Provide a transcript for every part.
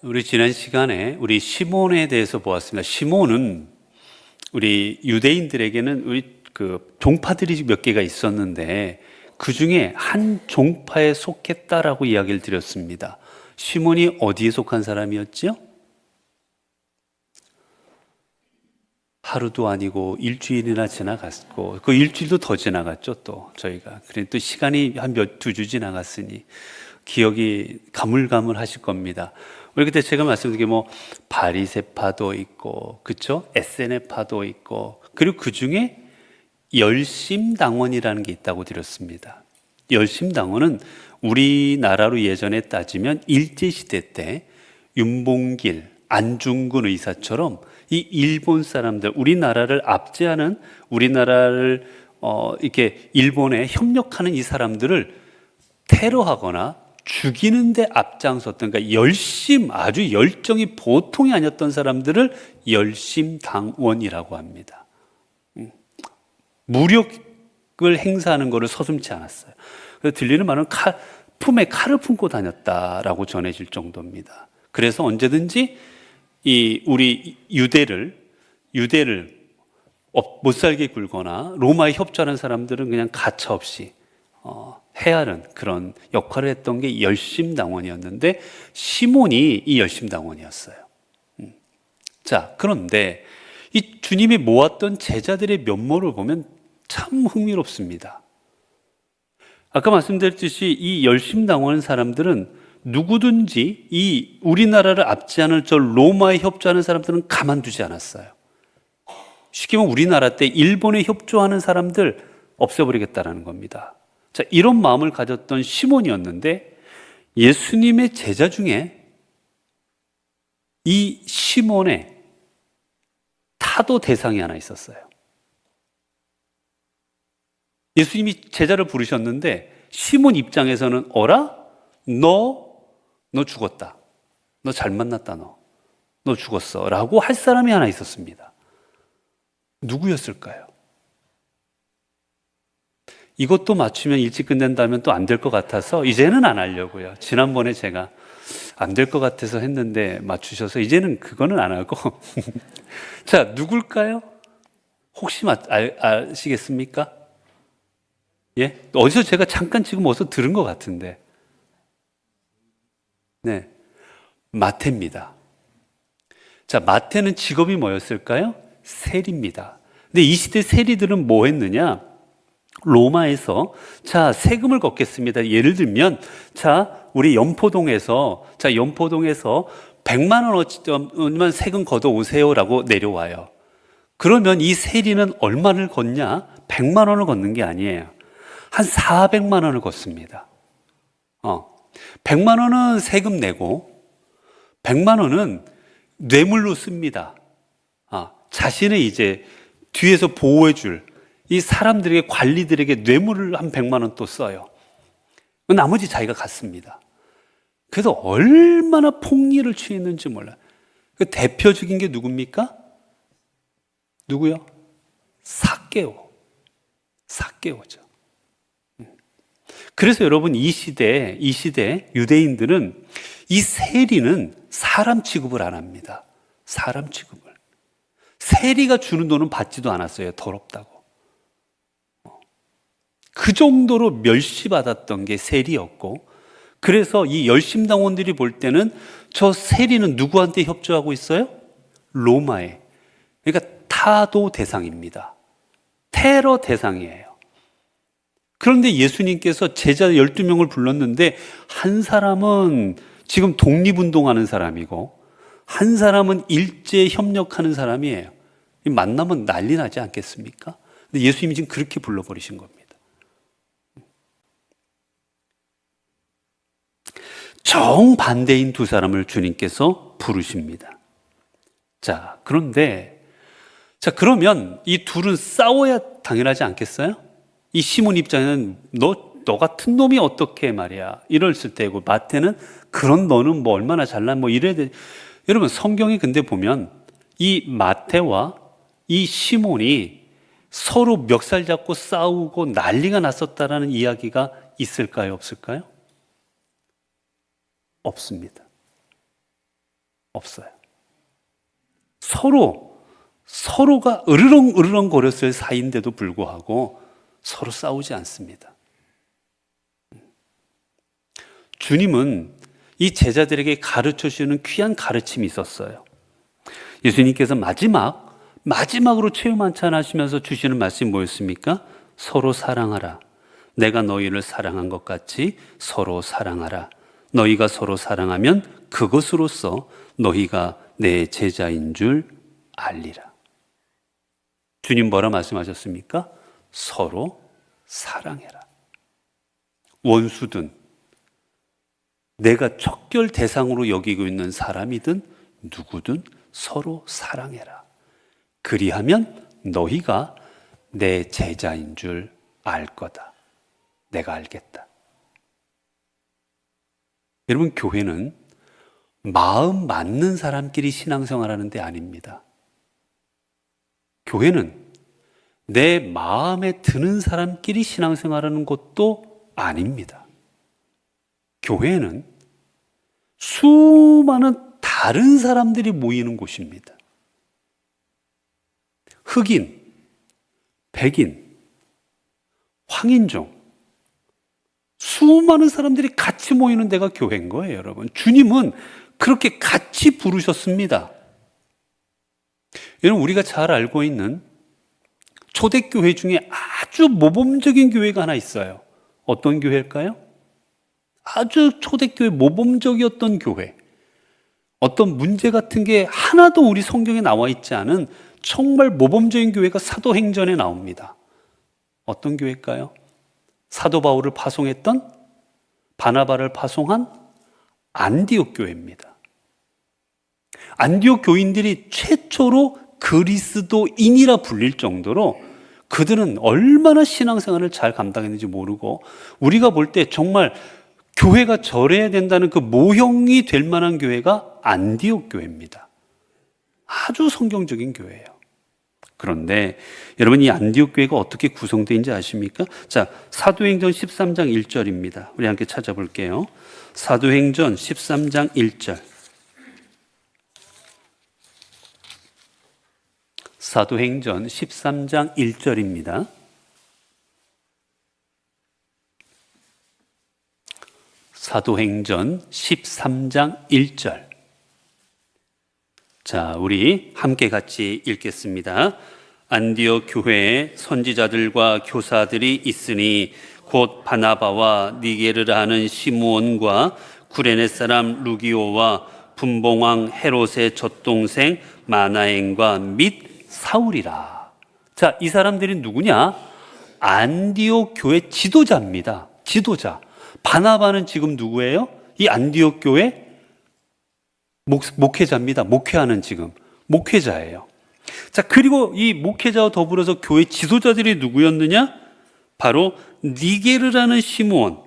우리 지난 시간에 우리 시몬에 대해서 보았습니다. 시몬은 우리 유대인들에게는 우리 종파들이 몇 개가 있었는데 그 중에 한 종파에 속했다라고 이야기를 드렸습니다. 시몬이 어디에 속한 사람이었죠? 하루도 아니고 일주일이나 지나갔고 그 일주일도 더 지나갔죠. 또 저희가 그래 또 시간이 한 두 주 지나갔으니 기억이 가물가물하실 겁니다. 우리 그때 제가 말씀드린 게 뭐 바리새파도 있고 그쵸? 에세네파도 있고 그리고 그 중에 열심당원이라는 게 있다고 드렸습니다. 열심당원은 우리나라로 예전에 따지면 일제시대 때 윤봉길, 안중근 의사처럼 이 일본 사람들, 우리나라를 압제하는 우리나라를 이렇게 일본에 협력하는 이 사람들을 테러하거나 죽이는데 앞장섰던, 그러니까 아주 열정이 보통이 아니었던 사람들을 열심당원이라고 합니다. 무력을 행사하는 것을 서슴지 않았어요. 그래서 들리는 말은 품에 칼을 품고 다녔다라고 전해질 정도입니다. 그래서 언제든지 우리 유대를 못 살게 굴거나 로마에 협조하는 사람들은 그냥 가차없이 해하는 그런 역할을 했던 게 열심당원이었는데 시몬이 이 열심당원이었어요. 자, 그런데 이 주님이 모았던 제자들의 면모를 보면 참 흥미롭습니다. 아까 말씀드렸듯이 이 열심당원 사람들은 누구든지 이 우리나라를 압제하는 저 로마에 협조하는 사람들은 가만두지 않았어요. 쉽게 말하면 우리나라 때 일본에 협조하는 사람들 없애버리겠다라는 겁니다. 자, 이런 마음을 가졌던 시몬이었는데 예수님의 제자 중에 이 시몬의 타도 대상이 하나 있었어요. 예수님이 제자를 부르셨는데 시몬 입장에서는 어라? 너 죽었다. 너 잘 만났다. 너 죽었어. 라고 할 사람이 하나 있었습니다. 누구였을까요? 이것도 맞추면 일찍 끝낸다면 또 안 될 것 같아서 이제는 안 하려고요. 지난번에 제가 안 될 것 같아서 했는데 맞추셔서 이제는 그거는 안 하고 자, 누굴까요? 혹시 아시겠습니까? 예? 어디서 제가 잠깐 지금 어디서 들은 것 같은데 네, 마태입니다. 자, 마태는 직업이 뭐였을까요? 세리입니다. 근데 이 시대 세리들은 뭐 했느냐? 로마에서 자, 세금을 걷겠습니다. 예를 들면 자, 우리 연포동에서 100만 원만 세금 걷어 오세요라고 내려와요. 그러면 이 세리는 얼마를 걷냐? 100만 원을 걷는 게 아니에요. 한 400만 원을 걷습니다. 100만 원은 세금 내고 100만 원은 뇌물로 씁니다. 자신의 이제 뒤에서 보호해줄 이 사람들에게 관리들에게 뇌물을 한 100만 원 또 써요. 나머지 자기가 갖습니다. 그래서 얼마나 폭리를 취했는지 몰라요. 그 대표적인 게 누굽니까? 누구요? 삭개오죠. 그래서 여러분 이 시대 유대인들은 이 세리는 사람 취급을 안 합니다. 사람 취급을. 세리가 주는 돈은 받지도 않았어요. 더럽다고. 그 정도로 멸시받았던 게 세리였고, 그래서 이 열심당원들이 볼 때는 저 세리는 누구한테 협조하고 있어요? 로마에. 그러니까 타도 대상입니다. 테러 대상이에요. 그런데 예수님께서 제자 12명을 불렀는데 한 사람은 지금 독립운동하는 사람이고 한 사람은 일제 협력하는 사람이에요. 만나면 난리 나지 않겠습니까? 근데 예수님이 지금 그렇게 불러버리신 겁니다. 정반대인 두 사람을 주님께서 부르십니다. 자, 그러면 이 둘은 싸워야 당연하지 않겠어요? 이 시몬 입장에는 너 같은 놈이 어떻게 말이야 이랬을 때고, 마태는 그런 너는 뭐 얼마나 잘난 뭐 이래야 돼. 여러분 성경에 근데 보면 이 마태와 이 시몬이 서로 멱살 잡고 싸우고 난리가 났었다라는 이야기가 있을까요? 없을까요? 없습니다. 없어요. 서로가 으르렁 거렸을 사이인데도 불구하고 서로 싸우지 않습니다. 주님은 이 제자들에게 가르쳐 주시는 귀한 가르침이 있었어요. 예수님께서 마지막으로 최후 만찬하시면서 주시는 말씀이 뭐였습니까? 서로 사랑하라. 내가 너희를 사랑한 것 같이 서로 사랑하라. 너희가 서로 사랑하면 그것으로써 너희가 내 제자인 줄 알리라. 주님 뭐라 말씀하셨습니까? 서로 사랑해라. 원수든 내가 척결 대상으로 여기고 있는 사람이든 누구든 서로 사랑해라. 그리하면 너희가 내 제자인 줄 알 거다. 내가 알겠다. 여러분, 교회는 마음 맞는 사람끼리 신앙생활하는 데 아닙니다. 교회는 내 마음에 드는 사람끼리 신앙생활하는 것도 아닙니다. 교회는 수많은 다른 사람들이 모이는 곳입니다. 흑인, 백인, 황인종, 수많은 사람들이 같이 모이는 데가 교회인 거예요, 여러분. 주님은 그렇게 같이 부르셨습니다. 여러분, 우리가 잘 알고 있는 초대교회 중에 아주 모범적인 교회가 하나 있어요. 어떤 교회일까요? 아주 초대교회 모범적이었던 교회. 어떤 문제 같은 게 하나도 우리 성경에 나와 있지 않은 정말 모범적인 교회가 사도행전에 나옵니다. 어떤 교회일까요? 사도 바울을 파송했던, 바나바를 파송한 안디옥 교회입니다. 안디옥 교인들이 최초로 그리스도인이라 불릴 정도로 그들은 얼마나 신앙생활을 잘 감당했는지 모르고, 우리가 볼 때 정말 교회가 저래야 된다는 그 모형이 될 만한 교회가 안디옥 교회입니다. 아주 성경적인 교회예요. 그런데 여러분, 이 안디옥 교회가 어떻게 구성되어있는지 아십니까? 자, 사도행전 13장 1절입니다. 우리 함께 찾아볼게요. 사도행전 13장 1절. 사도행전 13장 1절입니다. 사도행전 13장 1절. 자, 우리 함께 같이 읽겠습니다. 안디옥 교회에 선지자들과 교사들이 있으니 곧 바나바와 니게르라 하는 시므온과 구레네 사람 루기오와 분봉왕 헤롯의 젖동생 마나엔과 및 사울이라. 자, 이 사람들이 누구냐? 안디옥 교회 지도자입니다. 지도자. 바나바는 지금 누구예요? 이 안디옥 교회 목회자입니다. 목회하는 지금 목회자예요. 자, 그리고 이 목회자와 더불어서 교회 지도자들이 누구였느냐? 바로 니게르라는 시므온,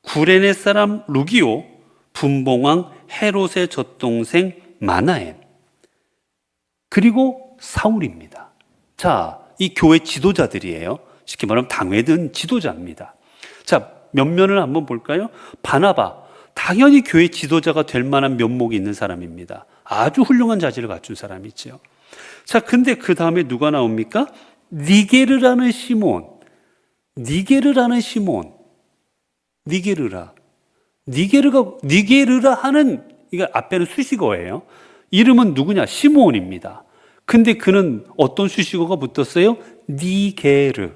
구레네 사람 루기오, 분봉왕 헤롯의 젖동생 마나엔, 그리고 사울입니다. 자, 이 교회 지도자들이에요. 쉽게 말하면 당회든 지도자입니다. 자, 면면을 한번 볼까요? 바나바, 당연히 교회 지도자가 될 만한 면목이 있는 사람입니다. 아주 훌륭한 자질을 갖춘 사람이죠. 자, 근데 그 다음에 누가 나옵니까? 니게르라는 시몬. 니게르라는 시몬. 니게르라 하는, 이거 앞에는 수식어예요. 이름은 누구냐? 시몬입니다. 근데 그는 어떤 수식어가 붙었어요? 니게르.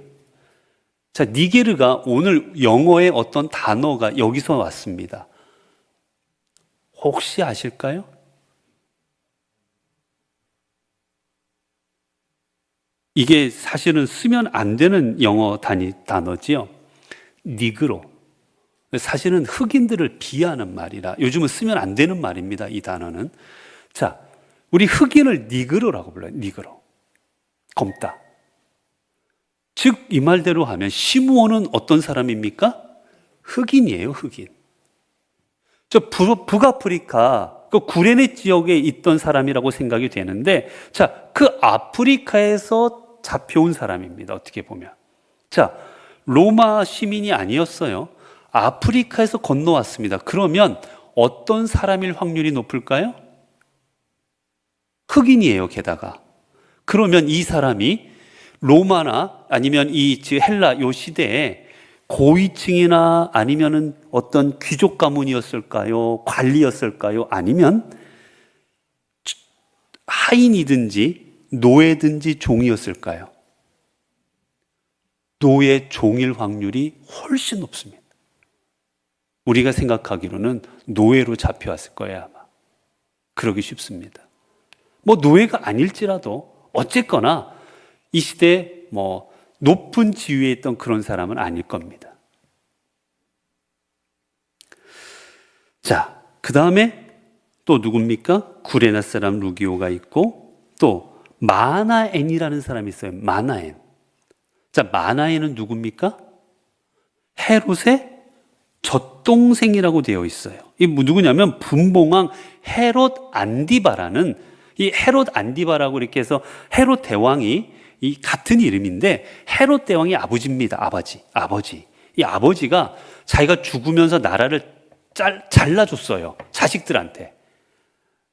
자, 니게르가 오늘 영어의 어떤 단어가 여기서 왔습니다. 혹시 아실까요? 이게 사실은 쓰면 안 되는 영어 단어지요. 니그로. 사실은 흑인들을 비하하는 말이라 요즘은 쓰면 안 되는 말입니다. 이 단어는. 자, 우리 흑인을 니그로라고 불러요. 니그로. 검다. 즉, 이 말대로 하면 시므온은 어떤 사람입니까? 흑인이에요, 흑인. 저 북아프리카 그 구레네 지역에 있던 사람이라고 생각이 되는데, 자, 그 아프리카에서 잡혀온 사람입니다. 어떻게 보면. 자, 로마 시민이 아니었어요. 아프리카에서 건너왔습니다. 그러면 어떤 사람일 확률이 높을까요? 흑인이에요, 게다가. 그러면 이 사람이 로마나 아니면 이 헬라 요 시대에 고위층이나 아니면은 어떤 귀족 가문이었을까요? 관리였을까요? 아니면 하인이든지 노예든지 종이었을까요? 노예 종일 확률이 훨씬 높습니다. 우리가 생각하기로는 노예로 잡혀왔을 거예요, 아마. 그러기 쉽습니다. 뭐 노예가 아닐지라도 어쨌거나 이 시대에 뭐 높은 지위에 있던 그런 사람은 아닐 겁니다. 자, 그 다음에 또 누굽니까? 구레나 사람 루기오가 있고 또 마나엔이라는 사람이 있어요. 마나엔. 자, 마나엔은 누굽니까? 헤롯의 젖동생이라고 되어 있어요. 이 누구냐면 분봉왕 헤롯 안디바라는, 이 헤롯 안디바라고 이렇게 해서 헤롯 대왕이 이 같은 이름인데 헤롯 대왕이 아버지입니다. 아버지. 이 아버지가 자기가 죽으면서 나라를 잘라줬어요. 자식들한테.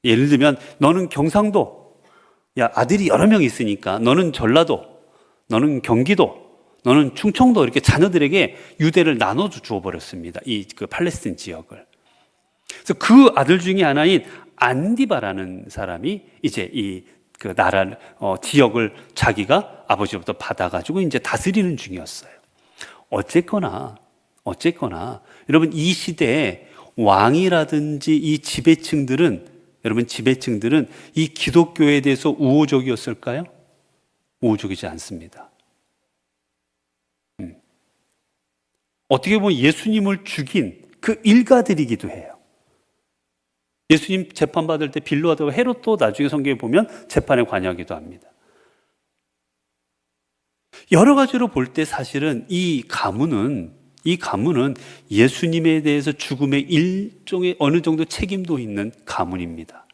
예를 들면 너는 경상도, 야 아들이 여러 명 있으니까 너는 전라도, 너는 경기도, 너는 충청도, 이렇게 자녀들에게 유대를 나눠 주어버렸습니다. 이 그 팔레스틴 지역을. 그래서 그 아들 중에 하나인 안디바라는 사람이 이제 이 그 나라 지역을 자기가 아버지로부터 받아가지고 이제 다스리는 중이었어요. 어쨌거나 여러분 이 시대에 왕이라든지 이 지배층들은 이 기독교에 대해서 우호적이었을까요? 우호적이지 않습니다. 어떻게 보면 예수님을 죽인 그 일가들이기도 해요. 예수님 재판받을 때 빌라도와 헤롯도 나중에 성경에 보면 재판에 관여하기도 합니다. 여러 가지로 볼 때 사실은 이 가문은 예수님에 대해서 죽음의 일종의 어느 정도 책임도 있는 가문입니다.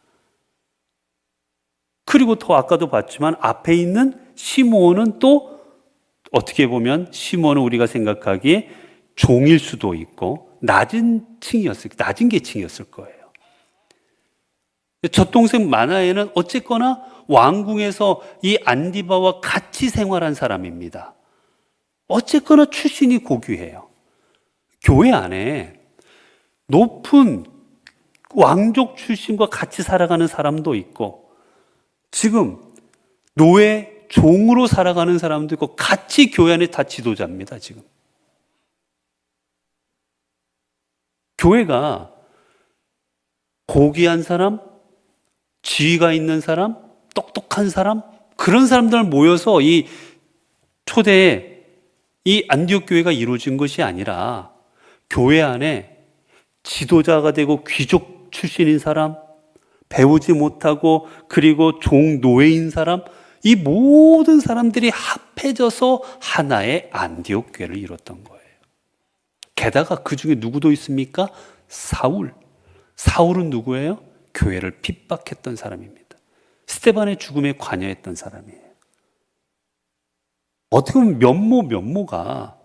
그리고 더 아까도 봤지만 앞에 있는 시므온은 또 어떻게 보면 시므온은 우리가 생각하기에 종일 수도 있고 낮은 계층이었을 거예요. 젖동생 마나에는 어쨌거나 왕궁에서 이 안디바와 같이 생활한 사람입니다. 어쨌거나 출신이 고귀해요. 교회 안에 높은 왕족 출신과 같이 살아가는 사람도 있고 지금 노예 종으로 살아가는 사람도 있고 같이 교회 안에 다 지도자입니다. 지금 교회가 고귀한 사람, 지위가 있는 사람, 똑똑한 사람, 그런 사람들 모여서 이 초대에 이 안디옥 교회가 이루어진 것이 아니라 교회 안에 지도자가 되고 귀족 출신인 사람, 배우지 못하고 그리고 종노예인 사람, 이 모든 사람들이 합해져서 하나의 안디옥 교회를 이뤘던 거예요. 게다가 그 중에 누구도 있습니까? 사울은 누구예요? 교회를 핍박했던 사람입니다. 스데반의 죽음에 관여했던 사람이에요. 어떻게 보면 면모가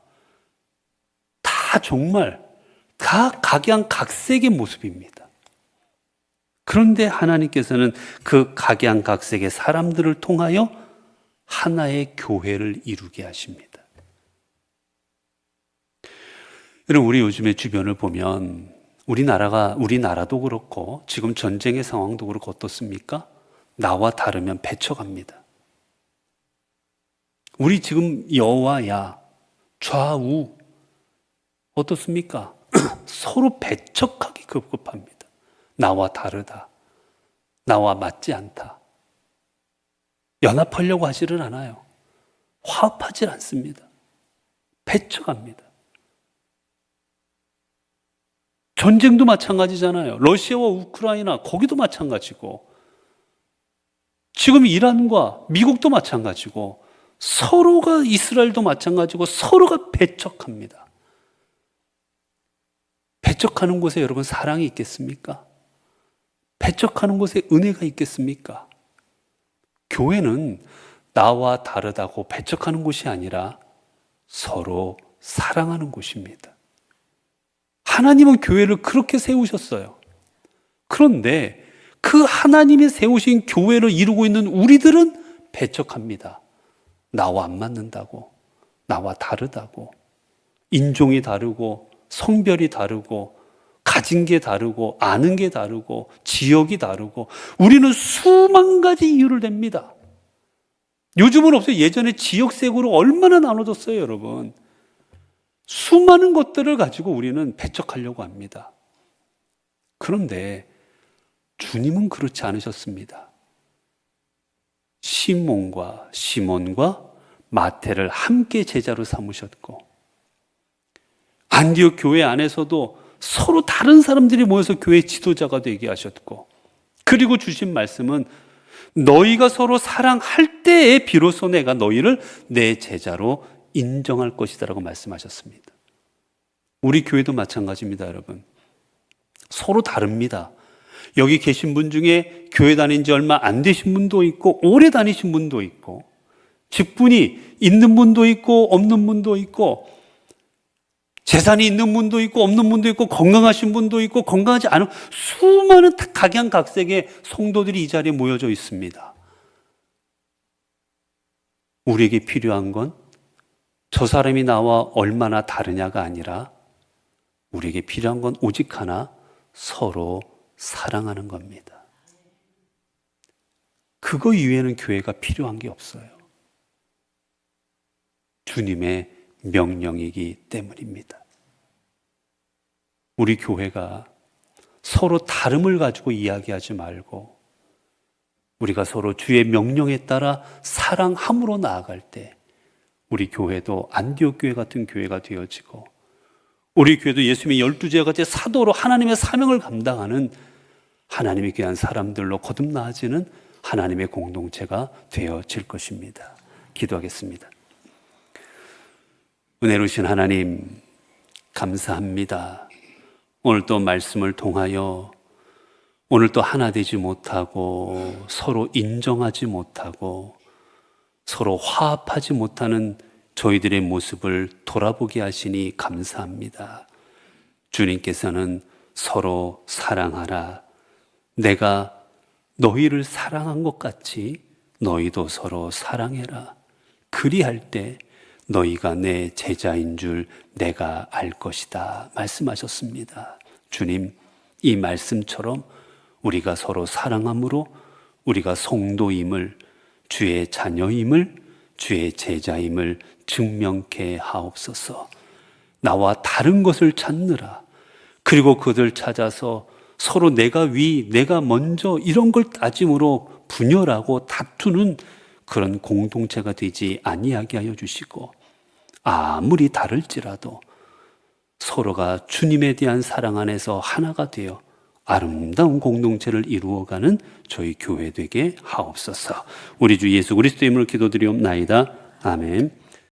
다 정말 다 각양각색의 모습입니다. 그런데 하나님께서는 그 각양각색의 사람들을 통하여 하나의 교회를 이루게 하십니다. 여러분, 우리 요즘에 주변을 보면 우리나라도 그렇고 지금 전쟁의 상황도 그렇고 어떻습니까? 나와 다르면 배척합니다. 우리 지금 여와 야, 좌우 어떻습니까? 서로 배척하기 급급합니다. 나와 다르다. 나와 맞지 않다. 연합하려고 하지를 않아요. 화합하지 않습니다. 배척합니다. 전쟁도 마찬가지잖아요. 러시아와 우크라이나 거기도 마찬가지고 지금 이란과 미국도 마찬가지고 서로가 이스라엘도 마찬가지고 서로가 배척합니다. 배척하는 곳에 여러분 사랑이 있겠습니까? 배척하는 곳에 은혜가 있겠습니까? 교회는 나와 다르다고 배척하는 곳이 아니라 서로 사랑하는 곳입니다. 하나님은 교회를 그렇게 세우셨어요. 그런데 그 하나님이 세우신 교회를 이루고 있는 우리들은 배척합니다. 나와 안 맞는다고, 나와 다르다고, 인종이 다르고 성별이 다르고 가진 게 다르고 아는 게 다르고 지역이 다르고 우리는 수만 가지 이유를 댑니다. 요즘은 없어요. 예전에 지역색으로 얼마나 나눠졌어요, 여러분. 수많은 것들을 가지고 우리는 배척하려고 합니다. 그런데 주님은 그렇지 않으셨습니다. 시몬과 마태를 함께 제자로 삼으셨고, 안디옥 교회 안에서도 서로 다른 사람들이 모여서 교회 지도자가 되게 하셨고, 그리고 주신 말씀은 너희가 서로 사랑할 때에 비로소 내가 너희를 내 제자로 인정할 것이다라고 말씀하셨습니다. 우리 교회도 마찬가지입니다, 여러분. 서로 다릅니다. 여기 계신 분 중에 교회 다닌 지 얼마 안 되신 분도 있고 오래 다니신 분도 있고 직분이 있는 분도 있고 없는 분도 있고 재산이 있는 분도 있고 없는 분도 있고 건강하신 분도 있고 건강하지 않은 수많은 각양각색의 성도들이 이 자리에 모여져 있습니다. 우리에게 필요한 건 저 사람이 나와 얼마나 다르냐가 아니라 우리에게 필요한 건 오직 하나, 서로 사랑하는 겁니다. 그거 이외에는 교회가 필요한 게 없어요. 주님의 명령이기 때문입니다. 우리 교회가 서로 다름을 가지고 이야기하지 말고 우리가 서로 주의 명령에 따라 사랑함으로 나아갈 때 우리 교회도 안디옥 교회 같은 교회가 되어지고 우리 교회도 예수님의 12제자 같이 사도로 하나님의 사명을 감당하는 하나님의 귀한 사람들로 거듭나아지는 하나님의 공동체가 되어질 것입니다. 기도하겠습니다. 은혜로우신 하나님, 감사합니다. 오늘 또 말씀을 통하여 오늘 또 하나 되지 못하고 서로 인정하지 못하고 서로 화합하지 못하는 저희들의 모습을 돌아보게 하시니 감사합니다. 주님께서는 서로 사랑하라. 내가 너희를 사랑한 것 같이 너희도 서로 사랑해라. 그리할 때 너희가 내 제자인 줄 내가 알 것이다 말씀하셨습니다. 주님, 이 말씀처럼 우리가 서로 사랑함으로 우리가 성도임을, 주의 자녀임을, 주의 제자임을 증명케 하옵소서. 나와 다른 것을 찾느라, 그리고 그들 찾아서 서로 내가 위, 내가 먼저 이런 걸 따짐으로 분열하고 다투는 그런 공동체가 되지 아니하게 하여 주시고, 아무리 다를지라도 서로가 주님에 대한 사랑 안에서 하나가 되어 아름다운 공동체를 이루어가는 저희 교회 되게 하옵소서. 우리 주 예수 그리스도의 이름으로 기도드리옵나이다. 아멘.